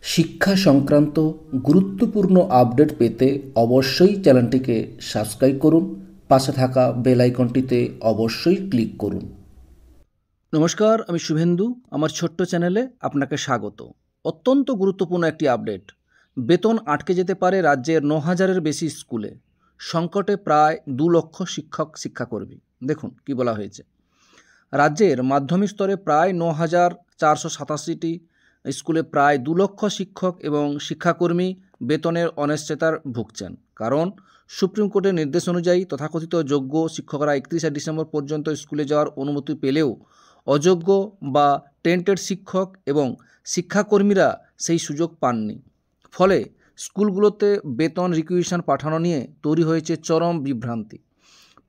শিক্ষা সংক্রান্ত গুরুত্বপূর্ণ আপডেট পেতে অবশ্যই চ্যানেলটিকে সাবস্ক্রাইব করুন। পাশে থাকা বেল আইকনটিতে অবশ্যই ক্লিক করুন। নমস্কার, আমি শুভেন্দু। আমার ছোট্ট চ্যানেলে আপনাকে স্বাগত। অত্যন্ত গুরুত্বপূর্ণ একটি আপডেট। বেতন আটকে যেতে পারে রাজ্যের ৯,০০০-এর বেশি স্কুলে। সংকটে প্রায় ২ লক্ষ শিক্ষক শিক্ষাকর্মী। দেখুন কি বলা হয়েছে। রাজ্যের মাধ্যমিক স্তরে প্রায় ৯,৪৮৭টি স্কুলে প্রায় ২ লক্ষ শিক্ষক এবং শিক্ষাকর্মী বেতনের অনিশ্চয়তার ভুগছেন। কারণ সুপ্রিম কোর্টের নির্দেশ অনুযায়ী তথাকথিত যোগ্য শিক্ষকরা ৩১শে ডিসেম্বর পর্যন্ত স্কুলে যাওয়ার অনুমতি পেলেও অযোগ্য বা টেন্টেড শিক্ষক এবং শিক্ষাকর্মীরা সেই সুযোগ পাননি। ফলে স্কুলগুলোতে বেতন রিকুইজিশন পাঠানো নিয়ে তৈরি হয়েছে চরম বিভ্রান্তি।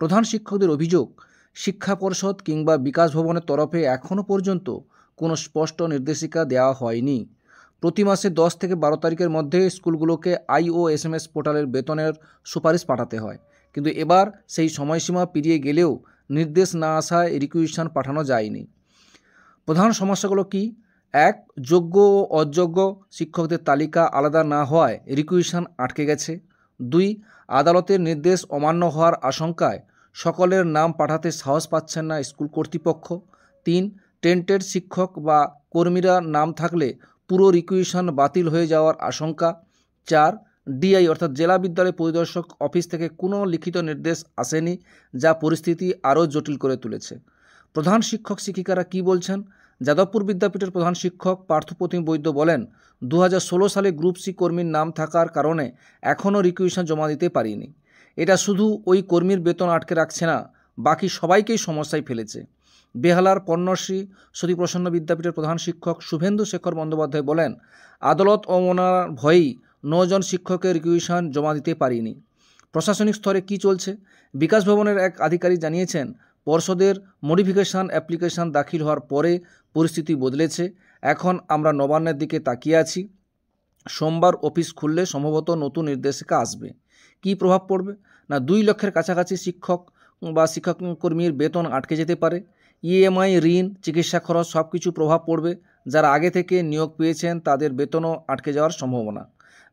প্রধান শিক্ষকদের অভিযোগ, শিক্ষা পর্ষদ কিংবা বিকাশ ভবনের তরফে এখনও পর্যন্ত কোনো স্পষ্ট নির্দেশিকা দেওয়া হয়নি। প্রতি মাসে ১০ থেকে ১২ তারিখের মধ্যে স্কুলগুলোকে IOSMS পোর্টালের বেতনের সুপারিশ পাঠাতে হয়, কিন্তু এবার সেই সময়সীমা পেরিয়ে গেলেও নির্দেশ না আসায় রিকুইজিশন পাঠানো যায়নি। প্রধান সমস্যাগুলো কি? ১. যোগ্য ও অযোগ্য শিক্ষকদের তালিকা আলাদা না হওয়ায় রিকুইজিশন আটকে গেছে। ২. আদালতের নির্দেশ অমান্য হওয়ার আশঙ্কায় সকলের নাম পাঠাতে সাহস পাচ্ছেন না স্কুল কর্তৃপক্ষ। ৩. টেন্টেড শিক্ষক বা কর্মীরা নাম থাকলে পুরো রিকুইজিশন বাতিল হয়ে যাওয়ার আশঙ্কা। ৪. DI অর্থাৎ জেলা বিদ্যালয় পরিদর্শক অফিস থেকে কোনো লিখিত নির্দেশ আসেনি, যা পরিস্থিতি আরও জটিল করে তুলেছে। প্রধান শিক্ষক শিক্ষিকারা কি বলছেন? যাদবপুর বিদ্যাপীঠের প্রধান শিক্ষক পার্থপ্রতিম বৈদ্য বলেন, ২০১৬ সালে গ্রুপ সি কর্মীর নাম থাকার কারণে এখনও রিকুইজিশন জমা দিতে পারিনি। এটা শুধু ওই কর্মীর বেতন আটকে রাখছে না, বাকি সবাইকেই সমস্যায় ফেলেছে। বেহালার পণ্যশ্রী সতীপ্রসন্ন বিদ্যাপীঠের প্রধান শিক্ষক শুভেন্দু শেখর বন্দ্যোপাধ্যায় বলেন, আদালত অবমাননার ভয়েই ৯ জন শিক্ষকের রিকুইজিশন জমা দিতে পারিনি। প্রশাসনিক স্তরে কি চলছে? বিকাশ ভবনের এক আধিকারিক জানিয়েছেন, পর্ষদের মডিফিকেশন অ্যাপ্লিকেশন দাখিল হওয়ার পরে পরিস্থিতি বদলেছে। এখন আমরা নবান্নের দিকে তাকিয়ে আছি। সোমবার অফিস খুললে সম্ভবত নতুন নির্দেশিকা আসবে। কী প্রভাব পড়বে? না, ২ লক্ষের কাছাকাছি শিক্ষক বা শিক্ষাকর্মীর বেতন আটকে যেতে পারে। EMI, ঋণ, চিকিৎসা খরচ সব কিছু প্রভাব পড়বে। যারা আগে থেকে নিয়োগ পেয়েছেন তাদের বেতনও আটকে যাওয়ার সম্ভাবনা।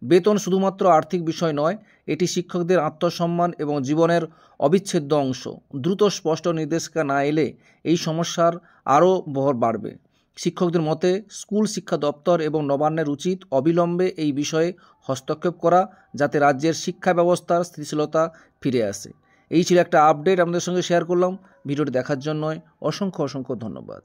বেতন শুধুমাত্র আর্থিক বিষয় নয়, এটি শিক্ষকদের আত্মসম্মান এবং জীবনের অবিচ্ছেদ্য অংশ। দ্রুত স্পষ্ট নির্দেশিকা না এলে এই সমস্যার আরও বহর বাড়বে। শিক্ষকদের মতে স্কুল শিক্ষা দপ্তর এবং নবান্নের উচিত অবিলম্বে এই বিষয়ে হস্তক্ষেপ করা, যাতে রাজ্যের শিক্ষা ব্যবস্থার স্থিতিশীলতা ফিরে আসে। এই ছিল একটা আপডেট আমাদের সঙ্গে শেয়ার করলাম। ভিডিওটি দেখার জন্য অসংখ্য ধন্যবাদ।